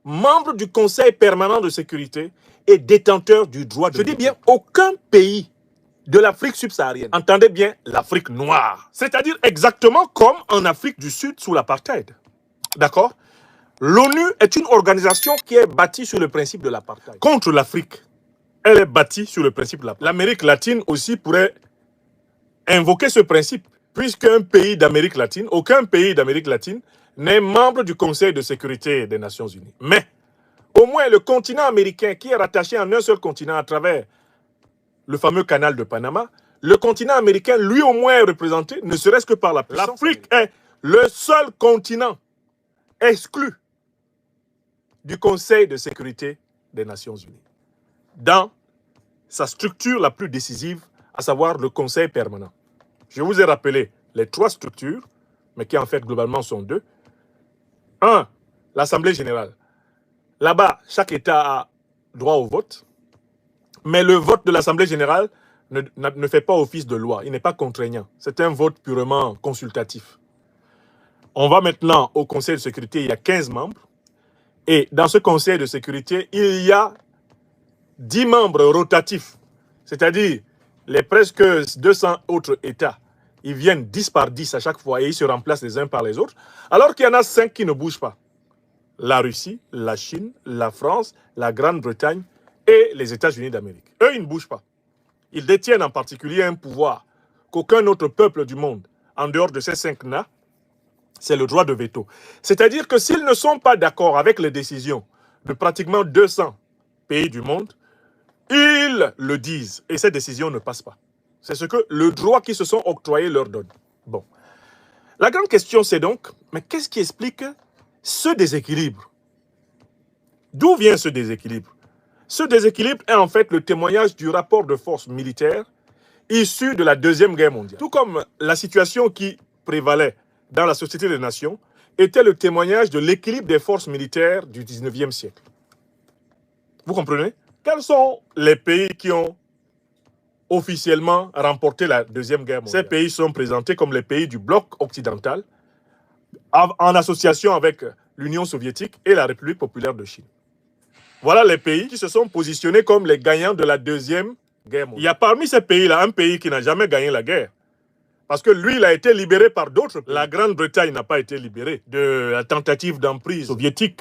membre du Conseil permanent de sécurité et détenteur du droit de veto. Je dis bien, aucun pays de l'Afrique subsaharienne, entendez bien, l'Afrique noire, c'est-à-dire exactement comme en Afrique du Sud sous l'apartheid. D'accord? L'ONU est une organisation qui est bâtie sur le principe de l'apartheid. Contre l'Afrique, elle est bâtie sur le principe de l'apartheid. L'Amérique latine aussi pourrait invoquer ce principe, puisqu'un pays d'Amérique latine, aucun pays d'Amérique latine n'est membre du Conseil de sécurité des Nations Unies. Mais, au moins, le continent américain, qui est rattaché en un seul continent à travers le fameux canal de Panama, le continent américain, lui au moins, est représenté, ne serait-ce que par la puissance. L'Afrique est le seul continent exclu du Conseil de sécurité des Nations Unies, dans sa structure la plus décisive, à savoir le Conseil permanent. Je vous ai rappelé les trois structures, mais qui en fait globalement sont deux. Un, l'Assemblée générale. Là-bas, chaque État a droit au vote, mais le vote de l'Assemblée générale ne fait pas office de loi, il n'est pas contraignant. C'est un vote purement consultatif. On va maintenant au Conseil de sécurité, il y a 15 membres. Et dans ce Conseil de sécurité, il y a 10 membres rotatifs, c'est-à-dire les presque 200 autres États. Ils viennent 10 par 10 à chaque fois et ils se remplacent les uns par les autres, alors qu'il y en a 5 qui ne bougent pas. La Russie, la Chine, la France, la Grande-Bretagne et les États-Unis d'Amérique. Eux, ils ne bougent pas. Ils détiennent en particulier un pouvoir qu'aucun autre peuple du monde, en dehors de ces 5 n'a, c'est le droit de veto. C'est-à-dire que s'ils ne sont pas d'accord avec les décisions de pratiquement 200 pays du monde, ils le disent et ces décisions ne passent pas. C'est ce que le droit qui se sont octroyés leur donne. Bon. La grande question c'est donc, mais qu'est-ce qui explique ce déséquilibre? D'où vient ce déséquilibre? Ce déséquilibre est en fait le témoignage du rapport de force militaire issu de la Deuxième Guerre mondiale. Tout comme la situation qui prévalait dans la Société des Nations était le témoignage de l'équilibre des forces militaires du 19e siècle. Vous comprenez? Quels sont les pays qui ont officiellement remporté la Deuxième Guerre mondiale? Ces pays sont présentés comme les pays du bloc occidental en association avec l'Union soviétique et la République populaire de Chine. Voilà les pays qui se sont positionnés comme les gagnants de la Deuxième Guerre mondiale. Il y a parmi ces pays-là un pays qui n'a jamais gagné la guerre. Parce que lui, il a été libéré par d'autres pays. La Grande-Bretagne n'a pas été libérée de la tentative d'emprise soviétique